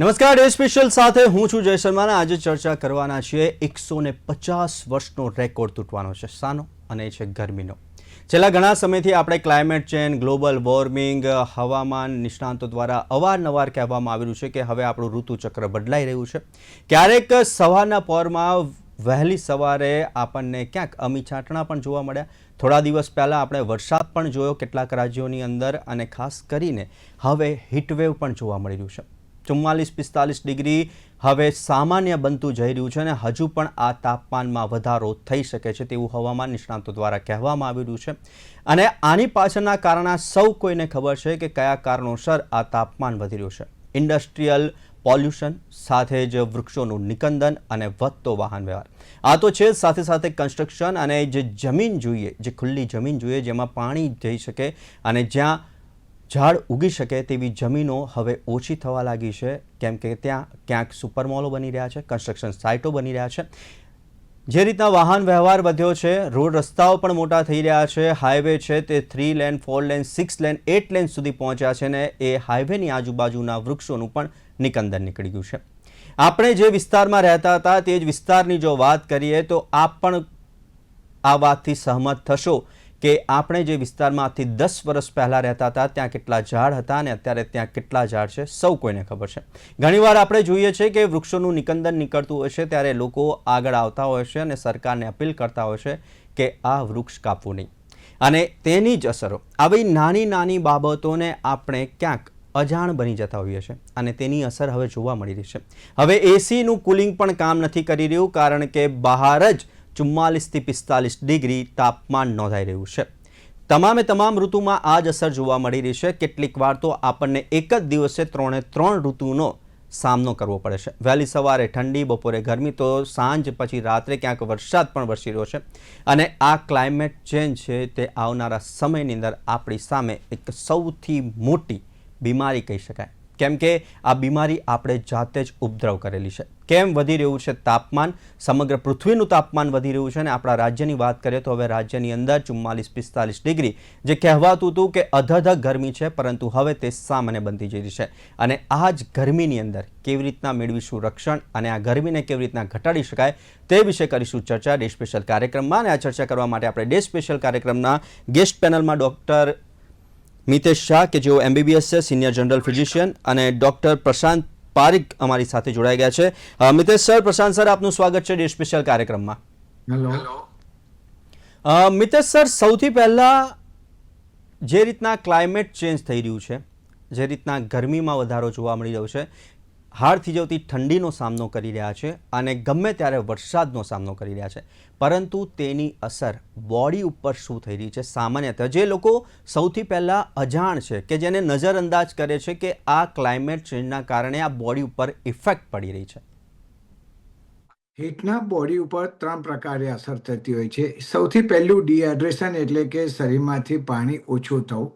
નમસ્કાર, day special સાથે હું છું જય શર્માના. આજે ચર્ચા કરવાના છીએ 150 વર્ષનો રેકોર્ડ તૂટવાનો છે શાનો, અને એ છે ગરમીનો. છેલ્લા ઘણા સમયથી આપણે ક્લાઇમેટ ચેન્જ, ગ્લોબલ વોર્મિંગ, હવામાન નિષ્ણાંતો દ્વારા અવારનવાર કહેવામાં આવી રહ્યું છે કે હવે આપણું ઋતુચક્ર બદલાઈ રહ્યું છે. ક્યારેક સવારના પહોરમાં વહેલી સવારે આપણને ક્યાંક અમી છાંટણા પણ જોવા મળ્યા. થોડા દિવસ પહેલાં આપણે વરસાદ પણ જોયો કેટલાક રાજ્યોની અંદર, અને ખાસ કરીને હવે હીટવેવ પણ જોવા મળી રહ્યું છે. 44-45 ડિગ્રી હવે સામાન્ય બનતું જઈ રહ્યું છે, અને હજુ પણ આ તાપમાનમાં વધારો થઈ શકે છે તેવું હવામાન નિષ્ણાંતો દ્વારા કહેવામાં આવી રહ્યું છે. અને આની પાછળના કારણો સૌ કોઈને ખબર છે કે કયા કારણોસર આ તાપમાન વધી રહ્યું છે. ઇન્ડસ્ટ્રીયલ પોલ્યુશન, સાથે જ વૃક્ષોનું નિકંદન અને વધતો વાહન વ્યવહાર. આ તો છે, સાથે સાથે કન્સ્ટ્રક્શન અને જે જમીન જોઈએ, જે ખુલ્લી જમીન જોઈએ જેમાં પાણી જઈ શકે અને જ્યાં ઝાડ ઉગી શકે તેવી જમીનો હવે ઓછી થવા લાગી છે, કેમ કે ત્યાં ક્યાંક સુપરમોલો બની રહ્યા છે, કન્સ્ટ્રક્શન સાઇટો બની રહ્યા છે. જે રીતના વાહન વ્યવહાર વધ્યો છે, રોડ રસ્તાઓ પણ મોટા થઈ રહ્યા છે. હાઈવે છે તે 3 લેન, 4 લેન, 6 લેન, 8 લેન સુધી પહોંચ્યા છે, ને એ હાઈવેની આજુબાજુના વૃક્ષોનું પણ નિકંદન નીકળી ગયું છે. આપણે જે વિસ્તારમાં રહેતા હતા તે જ વિસ્તારની જો વાત કરીએ તો આપ પણ આ વાતથી સહમત થશો કે આપણે જે વિસ્તારમાં આજથી 10 વર્ષ પહેલાં રહેતા હતા ત્યાં કેટલા ઝાડ હતા અને અત્યારે ત્યાં કેટલા ઝાડ છે સૌ કોઈને ખબર છે. ઘણીવાર આપણે જોઈએ છીએ કે વૃક્ષોનું નિકંદન નીકળતું હોય છે ત્યારે લોકો આગળ આવતા હોય છે અને સરકારને અપીલ કરતા હોય છે કે આ વૃક્ષ કાપવું નહીં. અને તેની જ અસરો આવી નાની નાની બાબતોને આપણે ક્યાંક અજાણ બની જતા હોઈએ છીએ, અને તેની અસર હવે જોવા મળી રહી છે. હવે એસીનું કુલિંગ પણ કામ નથી કરી રહ્યું, કારણ કે બહાર જ 44-45 ડિગ્રી તાપમાન નોંધાઈ રહ્યું છે. તમામ ઋતુમાં આ જ અસર જોવા મળી રહી છે. કેટલીક વાર તો આપણને એક જ દિવસે 3 ઋતુનો સામનો કરવો પડે છે. વહેલી સવારે ઠંડી, બપોરે ગરમી, તો સાંજ પછી રાત્રે ક્યાંક વરસાદ પણ વરસી રહ્યો છે. અને આ ક્લાઇમેટ ચેન્જ છે તે આવનારા સમયની અંદર આપણી સામે એક સૌથી મોટી બીમારી કહી શકાય, કેમ કે આ બીમારી આપણે જાતે જ ઉપદ્રવ કરેલી છે. કેમ વધી રહ્યું છે તાપમાન? સમગ્ર પૃથ્વીનું તાપમાન વધી રહ્યું છે, અને આપણા રાજ્યની વાત કરીએ તો હવે રાજ્યની અંદર 44-45 ડિગ્રી જે કહેવાતું હતું કે અધધ ગરમી છે, પરંતુ હવે તે સામાન્ય બનતી જઈ રહી છે. અને આ જ ગરમીની અંદર કેવી રીતના મેળવીશું રક્ષણ, અને આ ગરમીને કેવી રીતના ઘટાડી શકાય તે વિશે કરીશું ચર્ચા ડે સ્પેશિયલ કાર્યક્રમમાં. અને આ ચર્ચા કરવા માટે આપણે ડે સ્પેશિયલ કાર્યક્રમના ગેસ્ટ પેનલમાં ડૉક્ટર મિતેશ શાહ કે જેઓ MBBS છે, સિનિયર જનરલ ફિઝિશિયન, અને ડૉક્ટર પ્રશાંત પારીખ અમારી સાથે જોડાઈ ગયા છે. મિતેશ સર, પ્રશાંત સર, આપનું સ્વાગત છે ડે સ્પેશિયલ કાર્યક્રમમાં. હેલો મિતેશ સર, સૌથી પહેલાં જે રીતના ક્લાઇમેટ ચેન્જ થઈ રહ્યું છે, જે રીતના ગરમીમાં વધારો જોવા મળી રહ્યો છે, હાડ થીજવતી ઠંડીનો સામનો કરી રહ્યા છે, અને ગમે ત્યારે વરસાદનો સામનો કરી રહ્યા છે, પરંતુ તેની અસર બોડી ઉપર શું થઈ રહી છે સામાન્યતઃ જે લોકો સૌથી પહેલાં અજાણ છે, કે જેને નજરઅંદાજ કરે છે કે આ ક્લાઇમેટ ચેન્જના કારણે આ બોડી ઉપર ઇફેક્ટ પડી રહી છે? હીટના બોડી ઉપર 3 પ્રકારે અસર થતી હોય છે. સૌથી પહેલું ડિહાઇડ્રેશન, એટલે કે શરીરમાંથી પાણી ઓછું થવું.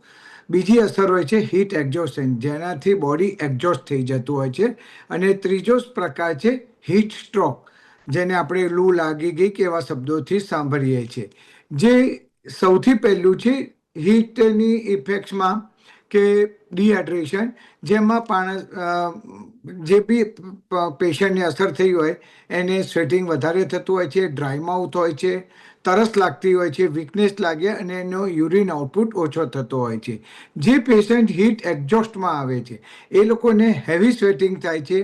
બીજી અસર હોય છે હીટ એક્ઝોસ્શન, જેનાથી બોડી એક્ઝોસ્ટ થઈ જતું હોય છે. અને ત્રીજો પ્રકાર છે હીટ સ્ટ્રોક, જેને આપણે લૂ લાગી ગઈ કે એવા શબ્દોથી સાંભળીએ છીએ. જે સૌથી પહેલું છે હીટની ઇફેક્ટ્સમાં કે ડિહાઇડ્રેશન, જેમાં જે બી પેશન્ટને અસર થઈ હોય એને સ્વેટિંગ વધારે થતું હોય છે, ડ્રાય માઉથ હોય છે, તરસ લાગતી હોય છે, વીકનેસ લાગે, અને એનો યુરિન આઉટપુટ ઓછો થતો હોય છે. જે પેશન્ટ હીટ એક્ઝોસ્ટમાં આવે છે એ લોકોને હેવી સ્વેટિંગ થાય છે,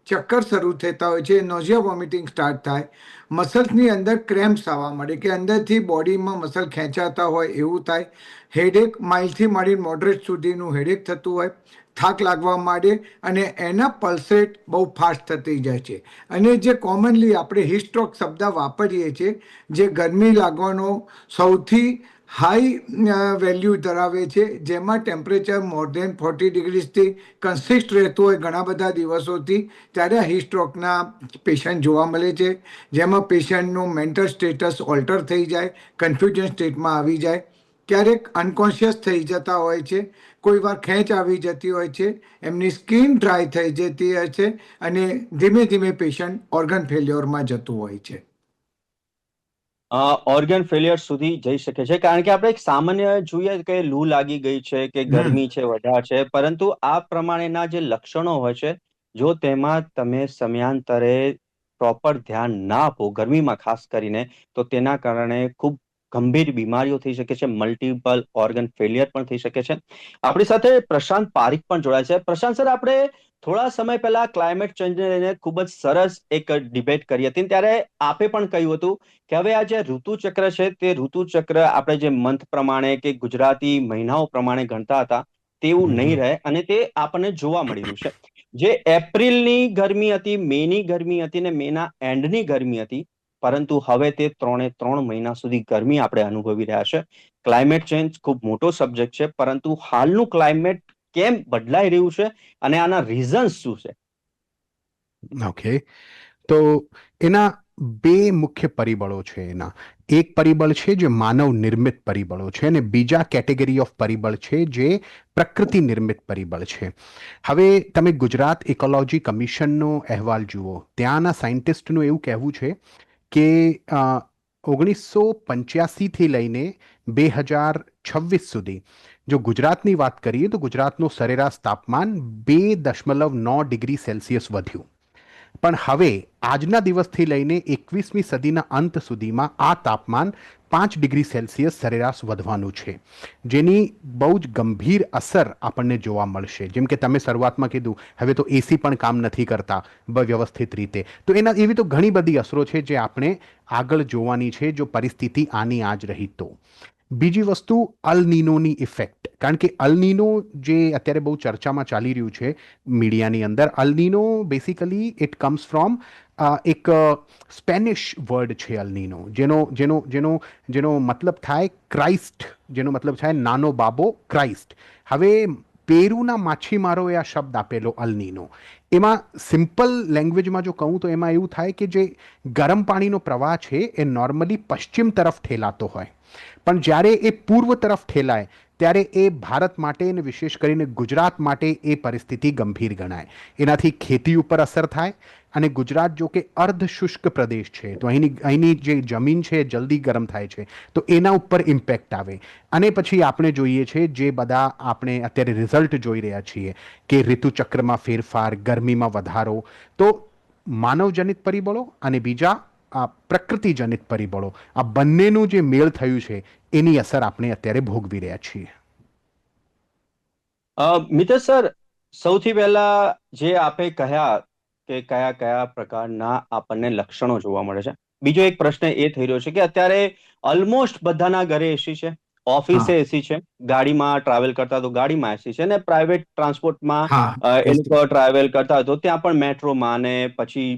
ચક્કર શરૂ થતા હોય છે, નોઝિયા વોમિટિંગ સ્ટાર્ટ થાય, મસલ્સની અંદર ક્રેમ્પ્સ આવવા મળે, કે અંદરથી બોડીમાં મસલ ખેંચાતા હોય એવું થાય, હેડેક માઇલ્ડથી માંડી મોડરેટ સુધીનું હેડેક થતું હોય, થાક લાગવા માંડે, અને એના પલ્સેટ બહુ ફાસ્ટ થતી જાય છે. અને જે કોમનલી આપણે હીટ સ્ટ્રોક શબ્દ વાપરીએ છીએ, જે ગરમી લાગવાનો સૌથી હાઈ વેલ્યુ ધરાવે છે, જેમાં ટેમ્પરેચર મોર દેન 40 ડિગ્રીથી કન્સિસ્ટ રહેતું હોય ઘણા બધા દિવસોથી, ત્યારે હીટ સ્ટ્રોકના પેશન્ટ જોવા મળે છે. જેમાં પેશન્ટનું મેન્ટલ સ્ટેટસ ઓલ્ટર થઈ જાય, કન્ફ્યુઝન સ્ટેટમાં આવી જાય, ક્યારેક અનકોન્શિયસ થઈ જતા હોય છે, કોઈ વાર ખેંચ આવી જતી હોય છે, એમની સ્કિન ડ્રાય થઈ જતી હોય છે, અને ધીમે ધીમે પેશન્ટ ઓર્ગન ફેલ્યોરમાં જતું હોય છે. ઓર્ગન ફેલિયર સુધી જઈ શકે છે, કારણ કે આપણે એક સામાન્ય જોઈએ કે લૂ લાગી ગઈ છે કે ગરમી છે, વધારે છે, પરંતુ આ પ્રમાણેના જે લક્ષણો હોય છે જો તેમાં તમે સમયાંતરે પ્રોપર ધ્યાન ના આપો ગરમીમાં ખાસ કરીને, તો તેના કારણે ખૂબ ગંભીર બીમારીઓ થઈ શકે છે, મલ્ટિપલ ઓર્ગન ફેલિયર પણ થઈ શકે છે. આપણી સાથે પ્રશાંત પારીખ પણ જોડાય છે. પ્રશાંત સર, આપણે થોડા સમય પહેલા ક્લાઇમેટ ચેન્જને લઈને ખૂબ જ સરસ એક ડિબેટ કરી હતી, ત્યારે આપે પણ કહ્યું હતું કે હવે આ જે ઋતુચક્ર છે તે ઋતુચક્ર આપણે જે મંથ પ્રમાણે કે ગુજરાતી મહિનાઓ પ્રમાણે ગણતા હતા તેવું નહીં રહે, અને તે આપણને જોવા મળી રહ્યું છે. જે એપ્રિલની ગરમી હતી, મેની ગરમી હતી ને મેના એન્ડની ગરમી હતી, પરંતુ હવે તે 3 મહિના સુધી ગરમી આપણે અનુભવી રહ્યા છે. ક્લાઇમેટ ચેન્જ ખૂબ મોટો સબ્જેક્ટ છે, પરંતુ હાલનું ક્લાઇમેટ કેમ બદલાઈ રહ્યું છે અને આના રીઝન્સ શું છે? ઓકે, તો એના બે મુખ્ય પરિબળો છે. એના એક પરિબળ છે જે માનવ નિર્મિત પરિબળો છે, અને બીજા કેટેગરી ઓફ પરિબળ છે જે પ્રકૃતિ નિર્મિત પરિબળ છે. હવે તમે ગુજરાત ઇકોલોજી કમિશનનો અહેવાલ જુઓ, ત્યાંના સાયન્ટિસ્ટનું એવું કહેવું છે કે 1985થી લઈને 2026 સુધી જો ગુજરાતની વાત કરીએ તો ગુજરાતનું સરેરાશ તાપમાન 2.9 ડિગ્રી સેલ્સિયસ વધ્યું. પણ હવે આજના દિવસથી લઈને 21મી સદીના અંત સુધીમાં આ તાપમાન 5 ડિગ્રી સેલ્સિયસ સરેરાશ વધવાનું છે, જેની બહુ જ ગંભીર અસર આપણને જોવા મળશે. જેમ કે તમે શરૂઆતમાં કીધું, હવે તો એસી પણ કામ નથી કરતા વ્યવસ્થિત રીતે, તો એના એવી તો ઘણી બધી અસરો છે જે આપણે આગળ જોવાની છે જો પરિસ્થિતિ આની આ જ રહી તો. બીજી વસ્તુ અલ નીનોની ઇફેક્ટ, કારણ કે અલ નીનો જે અત્યારે બહુ ચર્ચામાં ચાલી રહ્યું છે મીડિયાની અંદર, અલ Nino basically it comes from એક સ્પેનિશ વર્ડ છે અલ નીનો, જેનો જેનો જેનો જેનો મતલબ થાય ક્રાઇસ્ટ, જેનો મતલબ થાય નાનો બાબો ક્રાઇસ્ટ. હવે પેરુના માછીમારોએ આ શબ્દ આપેલો અલ નીનો. એમાં સિમ્પલ લેંગ્વેજમાં જો કહું તો એમાં એવું થાય કે જે ગરમ પાણીનો પ્રવાહ છે એ નોર્મલી પશ્ચિમ તરફ ઠેલાતો હોય, પણ જ્યારે એ પૂર્વ તરફ ઠેલાય ત્યારે એ ભારત માટે અને વિશેષ કરીને ગુજરાત માટે એ પરિસ્થિતિ ગંભીર ગણાય. એનાથી ખેતી ઉપર અસર થાય, અને ગુજરાત જો કે અર્ધ શુષ્ક પ્રદેશ છે તો અહીંની જે જમીન છે એ જલ્દી ગરમ થાય છે, તો એના ઉપર ઇમ્પેક્ટ આવે. અને પછી આપણે જોઈએ છે જે બધા આપણે અત્યારે રિઝલ્ટ જોઈ રહ્યા છીએ કે ઋતુચક્રમાં ફેરફાર, ગરમીમાં વધારો, તો માનવજનિત પરિબળો અને બીજા આ પ્રકૃતિજનિત પરિબળો, આ બંનેનું જે મેળ થયું છે એની અસર આપણે અત્યારે ભોગવી રહ્યા છીએ. મિત્ર સર, સૌથી પહેલા જે આપે કહ્યા કે કયા કયા પ્રકારના આપણને લક્ષણો જોવા મળે છે, બીજો એક પ્રશ્ન એ થઈ રહ્યો છે કે અત્યારે ઓલમોસ્ટ બધાના ઘરે એસી છે, ઓફિસે હા એસી છે, ગાડીમાં ટ્રાવેલ કરતા તો ગાડીમાં એસી છે, ને પ્રાઇવેટ ટ્રાન્સપોર્ટમાં હા એ લોકો ટ્રાવેલ કરતા હોય તો ત્યાં પણ મેટ્રોમાં ને પછી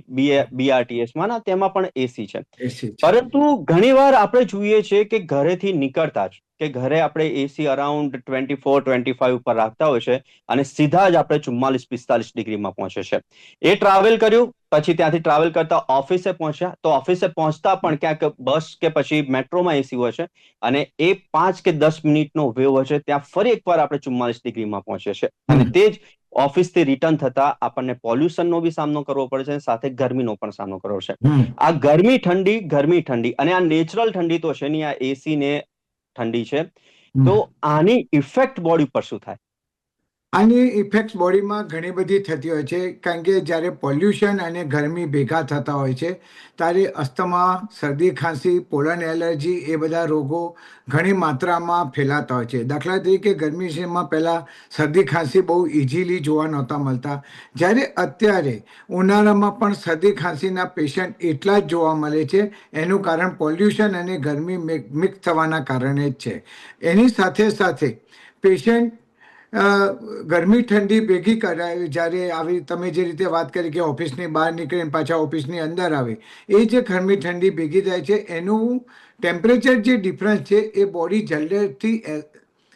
બીઆરટીએસમાં ના તેમાં પણ એસી છે. એસી છે. પરંતુ ઘણીવાર આપણે જોઈએ છે કે ઘરેથી નીકળતા જ કે ઘરે આપણે એસી અરાઉન્ડ 24-25 ઉપર રાખતા હોય છે, અને સીધા જ આપણે 44-45 ડિગ્રીમાં પહોંચે છે. એ ટ્રાવેલ કર્યું, પછી ત્યાંથી ટ્રાવેલ કરતા ઓફિસે પહોંચ્યા, તો ઓફિસે પહોંચતા પણ ક્યાંક બસ કે પછી મેટ્રોમાં એસી હોય છે, અને એ 5 કે 10 મિનિટનો વેવ હોય છે, ત્યાં ફરી એકવાર આપણે 44 ડિગ્રીમાં પહોંચે છે. અને તે જ ઓફિસથી રિટર્ન થતા આપણને પોલ્યુશનનો બી સામનો કરવો પડે છે, સાથે ગરમીનો પણ સામનો કરવો છે. આ ગરમી ઠંડી અને આ નેચરલ ઠંડી તો છે નહીં, આ એસી ને ઠંડી છે. તો આની ઇફેક્ટ બોડી પર શું થાય? આની ઇફેક્ટ્સ બોડીમાં ઘણી બધી થતી હોય છે, કારણ કે જ્યારે પોલ્યુશન અને ગરમી ભેગા થતા હોય છે ત્યારે અસ્થમા, શરદી ખાંસી, પોલન એલર્જી એ બધા રોગો ઘણી માત્રામાં ફેલાતા હોય છે. દાખલા તરીકે ગરમીમાં પહેલાં શરદી ખાંસી બહુ ઇઝીલી જોવા નહોતા મળતા, જ્યારે અત્યારે ઉનાળામાં પણ શરદી ખાંસીના પેશન્ટ એટલા જ જોવા મળે છે. એનું કારણ પોલ્યુશન અને ગરમી મિક્સ થવાના કારણે જ છે. એની સાથે સાથે પેશન્ટ ગરમી ઠંડી ભેગી કરાવી, જ્યારે આવી તમે જે રીતે વાત કરી કે ઓફિસની બહાર નીકળીને પાછા ઓફિસની અંદર આવે, એ જે ગરમી ઠંડી ભેગી થાય છે એનું ટેમ્પરેચર જે ડિફરન્સ છે એ બોડી જલ્દીથી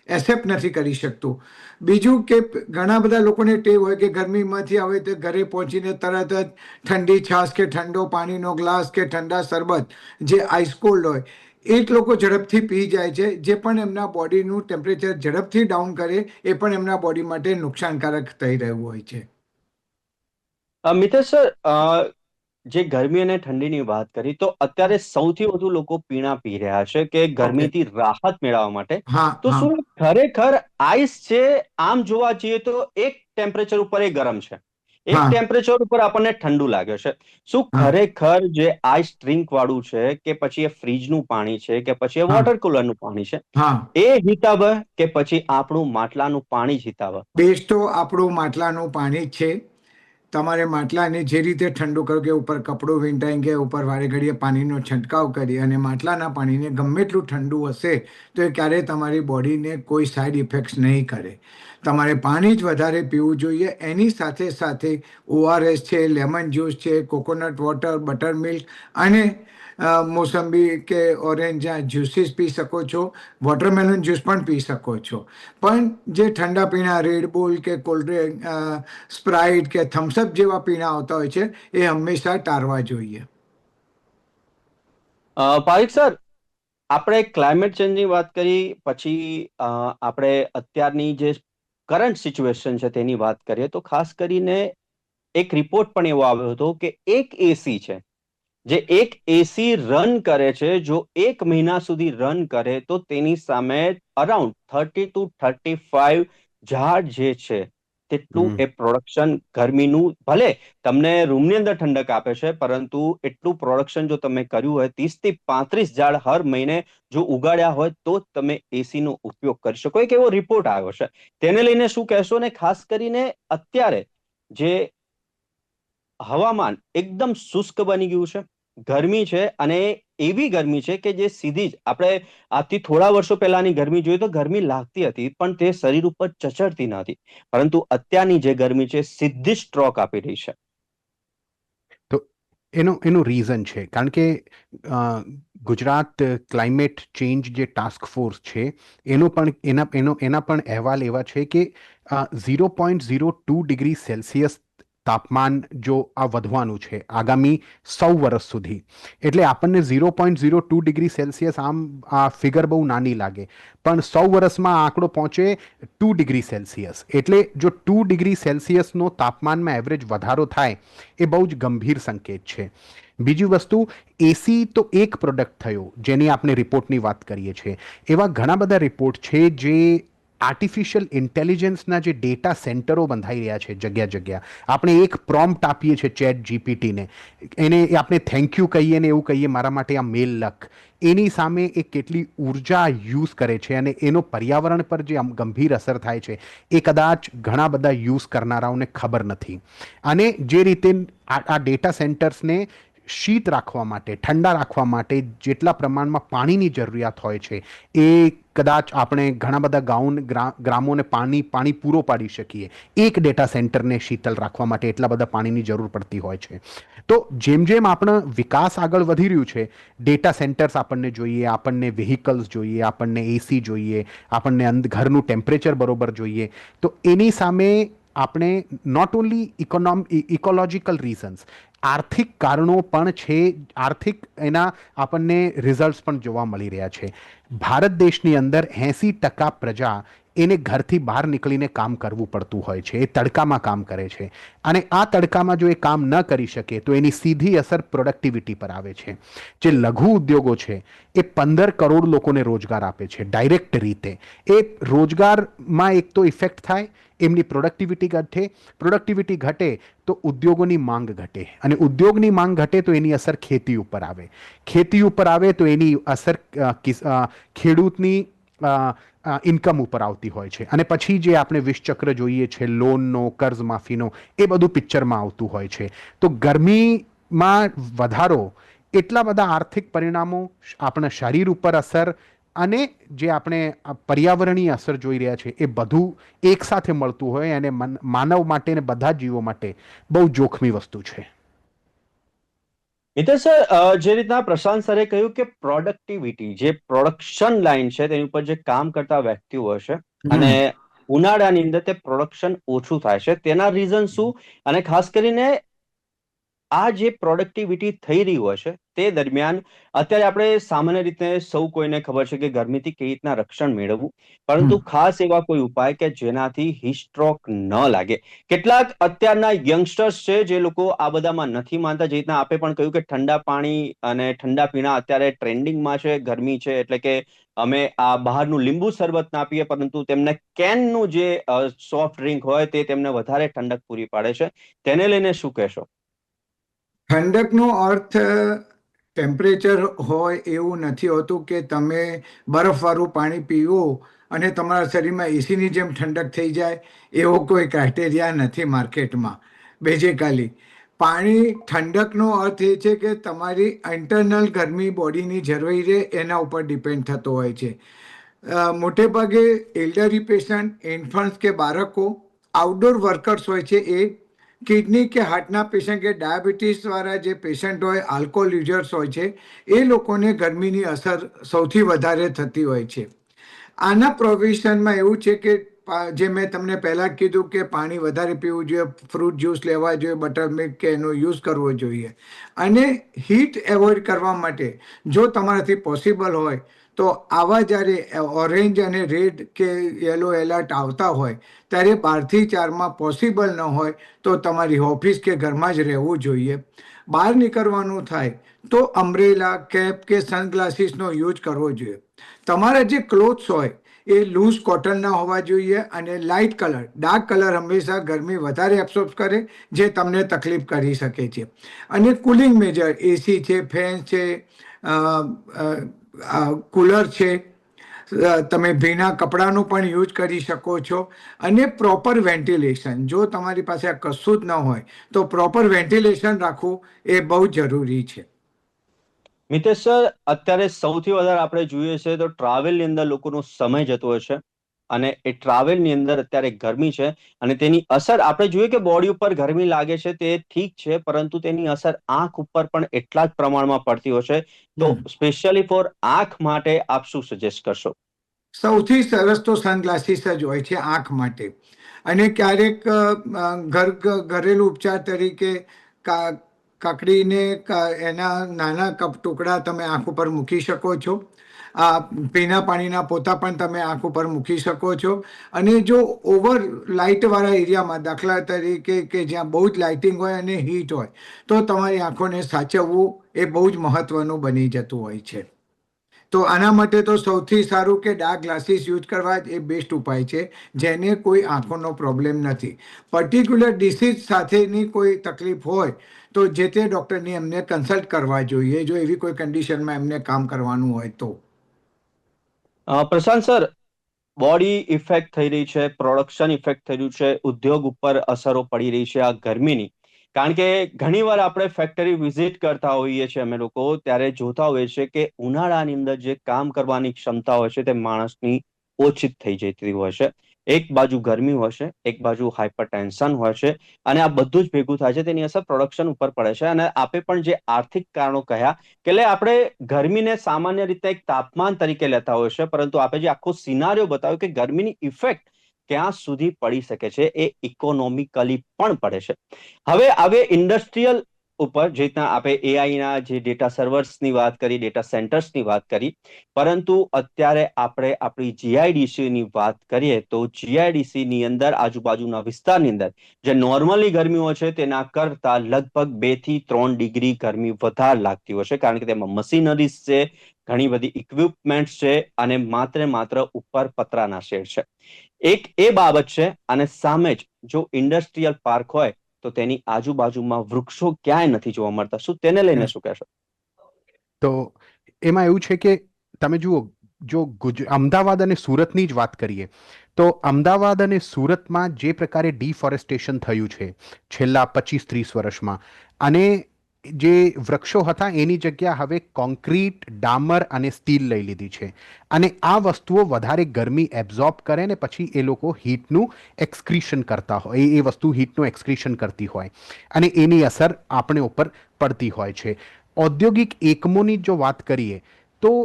એક્સેપ્ટ નથી કરી શકતું. બીજું કે ઘણા બધા લોકોને ટેવ હોય કે ગરમીમાંથી આવે તો ઘરે પહોંચીને તરત જ ઠંડી છાશ કે ઠંડો પાણીનો ગ્લાસ કે ઠંડા શરબત જે આઈસ કોલ્ડ હોય એ જ લોકો ઝડપથી પી જાય છે, જે પણ એમના બોડીનું ટેમ્પરેચર ઝડપથી ડાઉન કરે, એ પણ એમના બોડી માટે નુકસાનકારક થઈ રહ્યું હોય છે. મિતેશ સર, જે ગરમી અને ઠંડીની વાત કરી, તો અત્યારે સૌથી વધુ લોકો પીણા પી રહ્યા છે કે ઓકે. ગરમીથી રાહત મેળવવા માટે. હા તો હા શું ખરેખર આઈસ છે, આમ જોવા જઈએ તો એક ટેમ્પરેચર ઉપર એ ગરમ છે, એક હા ટેમ્પરેચર ઉપર આપણને ઠંડુ લાગે છે. શું હા ખરેખર જે આઈસ ડ્રિંક વાળું છે કે પછી એ ફ્રીજનું પાણી છે કે પછી એ હા વોટર કુલરનું પાણી છે, હા એ હિતાવહ કે પછી આપણું માટલાનું પાણી જ હિતાવહ? બેસ્ટ તો આપણું માટલાનું પાણી જ છે. તમારે માટલાને જે રીતે ઠંડુ કરો કે ઉપર કપડું વીંટાઈ કે ઉપર વારે ઘડીએ પાણીનો છંટકાવ કરી અને માટલાના પાણીને ગમે એટલું ઠંડુ હશે તો એ ક્યારેય તમારી બોડીને કોઈ સાઈડ ઇફેક્ટ્સ નહીં કરે. તમારે પાણી જ વધારે પીવું જોઈએ. એની સાથે સાથે ORS છે, લેમન જ્યુસ છે, કોકોનટ વોટર, બટર મિલ્ક અને મોસંબી કે ઓરેન્જ જ્યુસીસ પી શકો છો. વોટરમેલન જ્યુસ પણ પી શકો છો. પણ જે ઠંડા પીણા રેડબુલ કે કોલ્ડ્રિંક, સ્પ્રાઇટ કે થમ્સઅપ જેવા પીણા આવતા હોય છે એ હંમેશા ટાળવા જોઈએ. પારીક સર, આપણે ક્લાઇમેટ ચેન્જની વાત કરી, પછી આપણે અત્યારની જે કરંટ સિચ્યુએશન છે તેની વાત કરીએ તો ખાસ કરીને એક રિપોર્ટ પણ એવો આવ્યો હતો કે એક એસી છે, જે એક એસી રન કરે છે, જો 1 મહિના સુધી રન કરે તો તેની સામે અરાઉન્ડ 30 to 35 ઝાડ જે છે તેટલું એ પ્રોડક્શન ગરમીનું, ભલે તમને રૂમની અંદર ઠંડક આપે છે, પરંતુ એટલું પ્રોડક્શન જો તમે કર્યું હોય, 30 થી 35 ઝાડ હર મહિને જો ઉગાડ્યા હોય તો જ તમે એસી નો ઉપયોગ કરી શકો. એક એવો રિપોર્ટ આવ્યો છે. તેને લઈને શું કહેશો? ને ખાસ કરીને અત્યારે જે હવામાન એકદમ શુષ્ક બની ગયું છે, ગરમી છે, અને એવી ગરમી છે કે જે સીધી જ આપણે આજથી થોડા વર્ષો પહેલાની ગરમી જોઈએ તો ગરમી લાગતી હતી, પણ તે શરીર ઉપર ચચડતી નથી. પરંતુ અત્યારની જે ગરમી છે સીધી જ સ્ટ્રોક આપી રહી છે. તો એનું રીઝન છે કારણ કે ગુજરાત ક્લાઇમેટ ચેન્જ જે ટાસ્ક ફોર્સ છે એના પણ અહેવાલ એવા છે કે 0.02 ડિગ્રી સેલ્સિયસ તાપમાન જો આ વધવાનું છે આગામી 100 વર્ષ સુધી. એટલે આપણને 0.02 ડિગ્રી સેલ્સિયસ આમ આ ફિગર બહુ નાની લાગે, પણ 100 વર્ષમાં આ આંકડો પહોંચે 2 ડિગ્રી સેલ્સિયસ. એટલે જો 2 ડિગ્રી સેલ્સિયસનો તાપમાનમાં એવરેજ વધારો થાય એ બહુ જ ગંભીર સંકેત છે. બીજી વસ્તુ, એસી તો એક પ્રોડક્ટ થયો જેની આપણે રિપોર્ટની વાત કરીએ છીએ. એવા ઘણા બધા રિપોર્ટ છે જે આર્ટિફિશિયલ ઇન્ટેલિજન્સના જે ડેટા સેન્ટરો બંધાઈ રહ્યા છે જગ્યા જગ્યા. આપણે એક પ્રોમ્પ્ટ આપીએ છીએ ચેટ જીપીટીને, એને આપણે થેન્ક યુ કહીએ ને એવું કહીએ મારા માટે આ મેલ લખ, એની સામે એ કેટલી ઉર્જા યુઝ કરે છે અને એનો પર્યાવરણ પર જે ગંભીર અસર થાય છે એ કદાચ ઘણા બધા યુઝ કરનારાઓને ખબર નથી. અને જે રીતે આ ડેટા સેન્ટર્સને શીત રાખવા માટે, ઠંડા રાખવા માટે જેટલા પ્રમાણમાં પાણીની જરૂરિયાત હોય છે એ કદાચ આપણે ઘણા બધા ગ્રામોને પાણી પૂરો પાડી શકીએ. એક ડેટા સેન્ટરને શીતલ રાખવા માટે એટલા બધા પાણીની જરૂર પડતી હોય છે. તો જેમ જેમ આપણો વિકાસ આગળ વધી રહ્યું છે, ડેટા સેન્ટર્સ આપણને જોઈએ, આપણને વ્હીકલ્સ જોઈએ, આપણને એસી જોઈએ, આપણને ઘરનું ટેમ્પરેચર બરોબર જોઈએ, તો એની સામે આપણે નોટ ઓનલી ઇકોલોજીકલ રીઝન્સ, આર્થિક કારણો પણ છે. આર્થિક એના આપણને રિઝલ્ટ્સ પણ જોવા મળી રહ્યા છે. ભારત દેશની અંદર 80% પ્રજા એને ઘરથી બહાર નીકળીને કામ કરવું પડતું હોય છે. એ તડકામાં કામ કરે છે અને આ તડકામાં જો એ કામ ન કરી શકે તો એની સીધી અસર પ્રોડક્ટિવિટી પર આવે છે. જે લઘુ ઉદ્યોગો છે એ 15 કરોડ લોકોને રોજગાર આપે છે ડાયરેક્ટ રીતે. એ રોજગારમાં એક તો ઇફેક્ટ થાય, એમની પ્રોડક્ટિવિટી ઘટે તો ઉદ્યોગોની માંગ ઘટે, અને ઉદ્યોગની માંગ ઘટે તો એની અસર ખેતી ઉપર આવે, ખેતી ઉપર આવે તો એની અસર ખેડૂતની ઇન્કમ ઉપર આવતી હોય છે. અને પછી જે આપણે વિષચક્ર જોઈએ છે, લોનનો, કર્જ માફીનો, એ બધું પિક્ચરમાં આવતું હોય છે. તો ગરમીમાં વધારો, એટલા બધા આર્થિક પરિણામો, આપણા શરીર ઉપર અસર અને જે આપણે પર્યાવરણીય અસર જોઈ રહ્યા છે એ બધું એકસાથે મળતું હોય અને માનવ માટે ને બધા જીવો માટે બહુ જોખમી વસ્તુ છે. મિત્ર સર, જે રીતના પ્રશાંત સરે કહ્યું કે પ્રોડક્ટિવિટી, જે પ્રોડક્શન લાઇન છે તેની ઉપર જે કામ કરતા વ્યક્તિઓ હશે, અને હમ ઉનાળાની અંદર તે પ્રોડક્શન ઓછું થાય છે, તેના રીઝન શું? અને ખાસ કરીને આ જે પ્રોડક્ટિવિટી થઈ રહી હોય છે તે દરમિયાન અત્યારે આપણે સામાન્ય રીતે સૌ કોઈને ખબર છે કે ગરમીથી કેવી રીતના રક્ષણ મેળવવું, પરંતુ ખાસ એવા કોઈ ઉપાય કે જેનાથી હીટ ન લાગે. કેટલાક અત્યારના યંગસ્ટર્સ છે જે લોકો આ બધામાં નથી માનતા, જે રીતના આપે પણ કહ્યું કે ઠંડા પાણી અને ઠંડા પીણા અત્યારે ટ્રેન્ડિંગમાં છે, ગરમી છે એટલે કે અમે આ બહારનું લીંબુ શરબત ના પીએ, પરંતુ તેમને કેનનું જે સોફ્ટ ડ્રિંક હોય તે તેમને વધારે ઠંડક પૂરી પાડે છે. તેને લઈને શું કહેશો? ઠંડકનો અર્થ ટેમ્પરેચર હોય એવું નથી હોતું કે તમે બરફવાળું પાણી પીવો અને તમારા શરીરમાં એસીની જેમ ઠંડક થઈ જાય, એવો કોઈ ક્રાઇટેરિયા નથી માર્કેટમાં. બેઝિકલી પાણી ઠંડકનો અર્થ એ છે કે તમારી ઇન્ટરનલ ગરમી બોડીની જળવાઈ રહે એના ઉપર ડિપેન્ડ થતો હોય છે. મોટે ભાગે એલ્ડરી પેશન્ટ, ઇન્ફન્ટ્સ કે બાળકો, આઉટડોર વર્કર્સ હોય છે, એ કિડની કે હાર્ટના પેશન્ટ કે ડાયાબિટીસવાળા જે પેશન્ટ હોય, આલ્કોહોલ યુઝર્સ હોય છે, એ લોકોને ગરમીની અસર સૌથી વધારે થતી હોય છે. આના પ્રોવિઝનમાં એવું છે કે જે મેં તમને પહેલાં કીધું કે પાણી વધારે પીવું જોઈએ, ફ્રૂટ જ્યુસ લેવા જોઈએ, બટર મિલ્ક કે એનો યુઝ કરવો જોઈએ. અને હીટ એવોઇડ કરવા માટે જો તમારાથી પોસિબલ હોય તો આવા જ્યારે ઓરેન્જ અને રેડ કે યલો એલર્ટ આવતા હોય ત્યારે 12 થી 4માં પોસિબલ ન હોય તો તમારી ઓફિસ કે ઘરમાં જ રહેવું જોઈએ. બહાર નીકળવાનું થાય તો અમ્બ્રેલા, કેપ કે સનગ્લાસીસનો યુઝ કરવો જોઈએ. તમારા જે ક્લોથ્સ હોય એ લૂઝ કોટનના હોવા જોઈએ અને લાઇટ કલર, ડાર્ક કલર હંમેશા ગરમી વધારે એબ્સોર્બ કરે, જે તમને તકલીફ કરી શકે છે. અને કુલિંગ મેજર, એસી છે, ફેન છે, કુલર છે, તમે ભીના કપડાનો પણ યુઝ કરી શકો છો. અને પ્રોપર વેન્ટિલેશન, જો તમારી પાસે આ કશું જ ન હોય તો પ્રોપર વેન્ટિલેશન રાખવું એ બહુ જરૂરી છે. મિતેશ સર, અત્યારે સૌથી વધારે આપણે જોઈએ છે તો ટ્રાવેલની અંદર લોકોનો સમય જતો હોય છે, અને એ ટ્રાવેલની અંદર અત્યારે ગરમી છે અને તેની અસર આપણે જોઈએ કે બોડી ઉપર ગરમી લાગે છે તે ઠીક છે, પરંતુ તેની અસર આંખ ઉપર પણ એટલા જ પ્રમાણમાં પડતી હોય છે. તો સ્પેશિયલી ફોર આંખ માટે આપ શું સજેસ્ટ કરશો? સૌથી સરસ તો સનગ્લાસીસ જ હોય છે આંખ માટે. અને ક્યારેક ઘરેલું ઉપચાર તરીકે કાકડીને એના નાના કપ ટુકડા તમે આંખ ઉપર મૂકી શકો છો. પીના પાણીના પોતા પણ તમે આંખ ઉપર મૂકી શકો છો. અને જો ઓવર લાઇટવાળા એરિયામાં, દાખલા તરીકે કે જ્યાં બહુ જ લાઇટિંગ હોય અને હીટ હોય, તો તમારી આંખોને સાચવવું એ બહુ જ મહત્વનું બની જતું હોય છે. તો આના માટે તો સૌથી સારું કે ડાર્ક ગ્લાસીસ યુઝ કરવા જ એ બેસ્ટ ઉપાય છે, જેને કોઈ આંખોનો પ્રોબ્લેમ નથી. પર્ટિક્યુલર ડિસીઝ સાથેની કોઈ તકલીફ હોય તો જે તે ડૉક્ટરની એમને કન્સલ્ટ કરવા જોઈએ, જો એવી કોઈ કન્ડિશનમાં એમને કામ કરવાનું હોય તો. પ્રશાંત સર, બોડી ઇફેક્ટ થઈ રહી છે, પ્રોડક્શન ઇફેક્ટ થઈ રહ્યું છે, ઉદ્યોગ ઉપર અસરો પડી રહી છે આ ગરમીની. કારણ કે ઘણીવાર આપણે ફેક્ટરી વિઝિટ કરતા હોઈએ છીએ અમે લોકો, ત્યારે જોતા હોઈએ છીએ કે ઉનાળાની અંદર જે કામ કરવાની ક્ષમતા હોય છે તે માણસની ઓછી જ થઈ જતી હોય છે. એક બાજુ ગરમી હોય છે, એક બાજુ હાઇપર ટેન્શન હોય છે, અને આ બધું જ ભેગું થાય છે, તેની અસર પ્રોડક્શન ઉપર પડે છે. અને આપે પણ જે આર્થિક કારણો કહ્યા કે એટલે આપણે ગરમીને સામાન્ય રીતે એક તાપમાન તરીકે લેતા હોય છે, પરંતુ આપણે જે આખો સિનારીઓ બતાવ્યો કે ગરમીની ઇફેક્ટ ક્યાં સુધી પડી શકે છે, એ ઇકોનોમિકલી પણ પડે છે. હવે આવે ઇન્ડસ્ટ્રીયલ ઉપર, જે રીતના આપણે એઆઈના જે ડેટા સર્વર્સની વાત કરી, ડેટા સેન્ટર્સની વાત કરી, પરંતુ અત્યારે આપણે આપણી જીઆઈડીસીની વાત કરીએ તો જીઆઈડીસીની અંદર આજુબાજુના વિસ્તારની અંદર જે નોર્મલી ગરમી હોય છે તેના કરતા લગભગ 2 થી 3 ડિગ્રી ગરમી વધારે લાગતી હોય છે, કારણ કે તેમાં મશીનરીઝ છે, ઘણી બધી ઇક્વિપમેન્ટ્સ છે, અને માત્ર ઉપર પતરાના શેડ છે. એક એ બાબત છે. અને સામે જ જો ઇન્ડસ્ટ્રીયલ પાર્ક હોય તો તેની આજુબાજુમાં વૃક્ષો ક્યાંય નથી જોવા મળતા. શું તેને લઈને શું કહેશો? તો એમાં એવું છે કે તમે જુઓ, જો અમદાવાદ અને સુરતની જ વાત કરીએ તો અમદાવાદ અને સુરતમાં જે પ્રકારે ડિફોરેસ્ટેશન થયું છે છેલ્લા 25-30 વર્ષમાં, અને જે વૃક્ષો હતા એની જગ્યા હવે કોન્ક્રીટ, ડામર અને સ્ટીલ લઈ લીધી છે. અને આ વસ્તુઓ વધારે ગરમી એબ્ઝોર્બ કરે ને પછી એ લોકો હીટનું એક્સક્રીશન કરતા હોય, એ વસ્તુ હીટનું એક્સક્રીશન કરતી હોય અને એની અસર આપણે ઉપર પડતી હોય છે. ઔદ્યોગિક એકમોની જો વાત કરીએ તો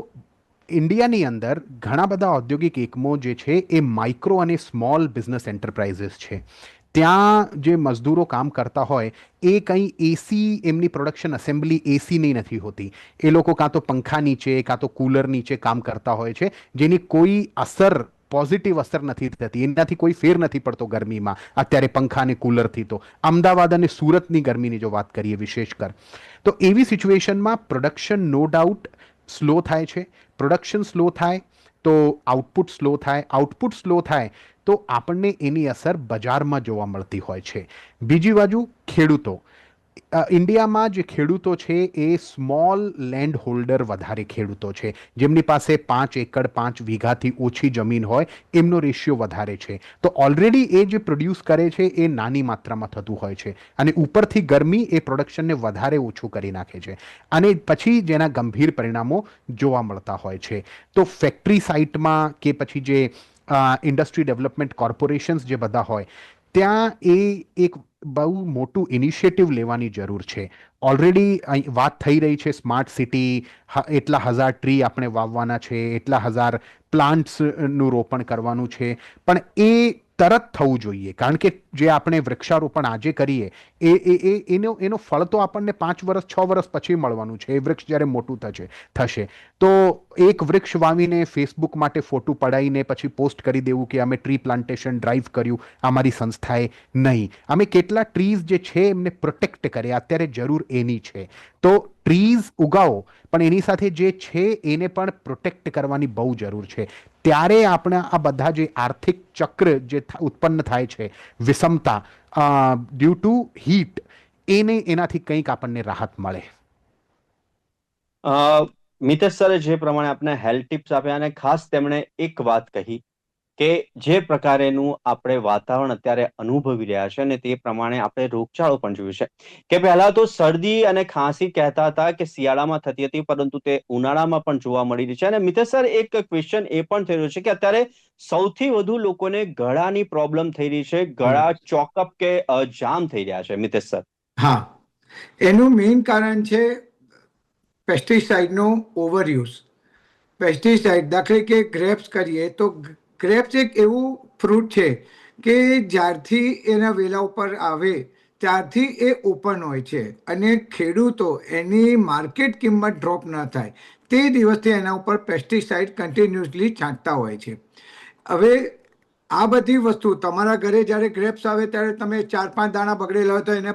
ઇન્ડિયાની અંદર ઘણા બધા ઔદ્યોગિક એકમો જે છે એ માઇક્રો અને સ્મોલ બિઝનેસ એન્ટરપ્રાઇઝીસ છે. ત્યાં જે મજદૂરો કામ કરતા હોય એ કંઈ એસી એમની પ્રોડક્શન એસેમ્બલી એસીની નથી હોતી. એ લોકો કાં તો પંખા નીચે કાં તો કુલર નીચે કામ કરતા હોય છે, જેની કોઈ અસર પોઝિટિવ અસર નથી થતી, એનાથી કોઈ ફેર નથી પડતો ગરમીમાં અત્યારે પંખા અને કુલરથી. તો અમદાવાદ અને સુરતની ગરમીની જો વાત કરીએ વિશેષ કર, તો એવી સિચ્યુએશનમાં પ્રોડક્શન નો ડાઉટ સ્લો થાય છે. પ્રોડક્શન સ્લો થાય તો આઉટપુટ સ્લો થાય, આઉટપુટ સ્લો થાય તો આપણને એની અસર બજારમાં જોવા મળતી હોય છે. બીજી બાજુ ખેડૂતો, ઇન્ડિયામાં જે ખેડૂતો છે એ સ્મોલ લેન્ડ હોલ્ડર વધારે ખેડૂતો છે, જેમની પાસે 5 એકડ 5 વીઘાથી ઓછી જમીન હોય એમનો રેશિયો વધારે છે. તો ઓલરેડી એ જે પ્રોડ્યુસ કરે છે એ નાની માત્રામાં થતું હોય છે, અને ઉપરથી ગરમી એ પ્રોડક્શનને વધારે ઓછું કરી નાખે છે, અને પછી જેના ગંભીર પરિણામો જોવા મળતા હોય છે. તો ફેક્ટરી સાઇટમાં કે પછી જે ઇન્ડસ્ટ્રી ડેવલપમેન્ટ કોર્પોરેશન્સ જે બધા હોય ત્યાં એ એક બહુ મોટું ઇનિશિયેટિવ લેવાની જરૂર છે. ઓલરેડી અહીં વાત થઈ રહી છે સ્માર્ટ સિટી, એટલા 1000 ટ્રી આપણે વાવવાના છે, એટલા 1000 પ્લાન્ટ્સનું રોપણ કરવાનું છે, પણ એ તરત થવું જોઈએ, કારણ કે જે આપણે વૃક્ષારોપણ આજે કરીએ એનો ફળ તો આપણને 5 વર્ષ 6 વર્ષ પછી મળવાનું છે. એ વૃક્ષ જ્યારે મોટું થશે તો એક વૃક્ષ વાવીને ફેસબુક માટે ફોટો પડાવીને પછી પોસ્ટ કરી દેવું કે અમે ટ્રી પ્લાન્ટેશન ડ્રાઈવ કર્યું, અમારી સંસ્થાએ નહીં. અમે કેટલા ટ્રીઝ જે છે એમને પ્રોટેક્ટ કર્યા, અત્યારે જરૂર એની છે. તો ટ્રીઝ ઉગાવો, પણ એની સાથે જે છે એને પણ પ્રોટેક્ટ કરવાની બહુ જરૂર છે. ત્યારે આપણે આ બધા જે આર્થિક ચક્ર જે ઉત્પન્ન થાય છે, વિષમતા ડ્યુ ટુ હીટ, એનાથી કંઈક આપણને રાહત મળે. મિતેશ સરે જે પ્રમાણે આપણે હેલ્થ ટિપ્સ આપ્યા, અને ખાસ તેમણે એક વાત કહી કે જે પ્રકારેનું આપણે વાતાવરણ અત્યારે અનુભવી રહ્યા છે અને તે પ્રમાણે આપણે રોગચાળો પણ જોયું છે કે પહેલા તો શરદી અને ખાંસી કહેતા હતા કે શિયાળામાં થતી હતી, પરંતુ તે ઉનાળામાં પણ જોવા મળી રહી છે. અને મિતેશ સર, એક ક્વેશ્ચન એ પણ થઈ રહ્યો છે કે અત્યારે સૌથી વધુ લોકોને ગળાની પ્રોબ્લેમ થઈ રહી છે, ગળા ચોકઅપ કે જામ થઈ રહ્યા છે. મિતેશ સર, હા, એનું મેઇન કારણ છે પેસ્ટિસાઇડનો ઓવરયુઝ. પેસ્ટિસાઇડ, દાખલે કે ગ્રેપ્સ કરીએ તો ગ્રેપ્સ એક એવું ફ્રૂટ છે કે જ્યારથી એના વેલા ઉપર આવે ત્યારથી એ ઓપન હોય છે, અને ખેડૂતો એની માર્કેટ કિંમત ડ્રોપ ન થાય તે દિવસથી એના ઉપર પેસ્ટિસાઇડ કન્ટિન્યુઅસલી છાંટતા હોય છે. હવે આ બધી વસ્તુ તમારા ઘરે જ્યારે ગ્રેપ્સ આવે ત્યારે તમે 4-5 દાણા બગડેલા હોય તો એને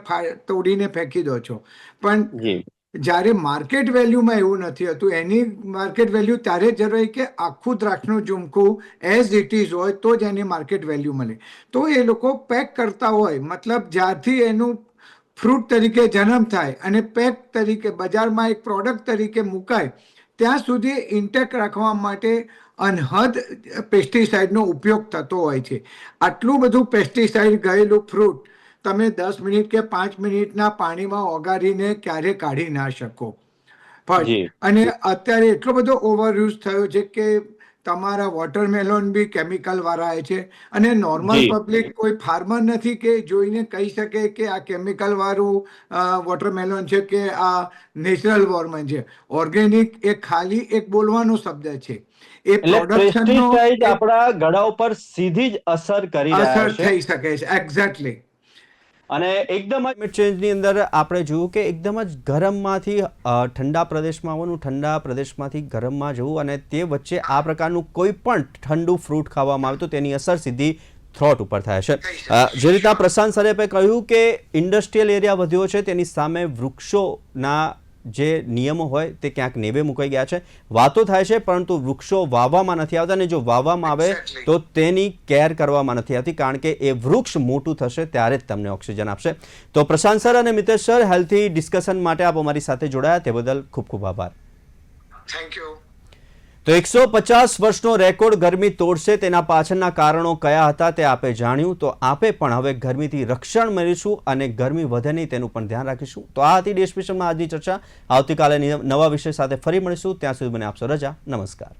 તોડીને ફેંકી દો છો, પણ જ્યારે માર્કેટ વેલ્યુમાં એવું નથી હતું. એની માર્કેટ વેલ્યુ ત્યારે જ હોય કે આખું દ્રાક્ષનું ઝુમખું એઝ ઇટ ઇઝ હોય તો જ એની માર્કેટ વેલ્યુ મળે. તો એ લોકો પેક કરતા હોય, મતલબ જ્યારથી એનું ફ્રૂટ તરીકે જન્મ થાય અને પેક તરીકે બજારમાં એક પ્રોડક્ટ તરીકે મુકાય ત્યાં સુધી ઇન્ટેક રાખવા માટે અનહદ પેસ્ટિસાઇડનો ઉપયોગ થતો હોય છે. આટલું બધું પેસ્ટિસાઇડ ગયેલું ફ્રૂટ તમે 10 મિનિટ કે 5 મિનિટના પાણીમાં ઓગાળીને ક્યારે કાઢી ના શકો. અને અત્યારે એટલો બધો ઓવરયુઝ થયો છે કે તમારા વોટરમેલોન બી કેમિકલ વાળા આવે છે, અને નોર્મલ પબ્લિક કોઈ ફાર્મર નથી કે જોઈને કહી શકે કે આ કેમિકલ વાળું વોટરમેલોન છે કે આ નેચરલ વોર્મન છે. ઓર્ગેનિક એ ખાલી એક બોલવાનો શબ્દ છે. એ પ્રોડક્શનનો આપણા ગળા ઉપર સીધી જ અસર કરી રહ્યા અસર થઈ શકે છે. એક્ઝેક્ટલી. અને એકદમ જ ક્લાઇમેટ ચેન્જની અંદર આપણે જોયું કે એકદમ જ ગરમમાંથી ઠંડા પ્રદેશમાં આવવાનું, ઠંડા પ્રદેશમાંથી ગરમમાં જવું, અને તે વચ્ચે આ પ્રકારનું કોઈ પણ ઠંડુ ફ્રૂટ ખાવામાં આવે તો તેની અસર સીધી થ્રોટ ઉપર થાય છે. જે રીતના પ્રશાંત સરેપે કહ્યું કે ઇન્ડસ્ટ્રીયલ એરિયા વધ્યો છે, તેની સામે વૃક્ષોના જે નિયમો હોય તે ક્યાંક નેવે મુકાઈ ગયા છે. વાતો થાય છે પરંતુ વૃક્ષો વાવવામાં નથી આવતા, અને જો વાવવામાં આવે તો તેની કેર કરવામાં નથી આવતી, કારણ કે એ વૃક્ષ મોટું થશે ત્યારે જ તમને ઓક્સિજન આપશે. તો પ્રશાંત સર અને મિતેશ સર, હેલ્થી ડિસ્કશન માટે આપ અમારી સાથે જોડાયા તે બદલ ખૂબ ખૂબ આભાર. Thank you. તો 150 વર્ષનો રેકોર્ડ ગરમી તોડશે, તેના પાછળના કારણો કયા હતા તે આપે જાણ્યું. તો આપે પણ હવે ગરમીથી રક્ષણ મેળવીશું અને ગરમી વધે નહીં તેનું પણ ધ્યાન રાખીશું. તો આ હતી દેશ વિશેષમાં આજની ચર્ચા. આવતીકાલે નવા વિષય સાથે ફરી મળીશું. ત્યાં સુધી મને આપશો રજા. નમસ્કાર.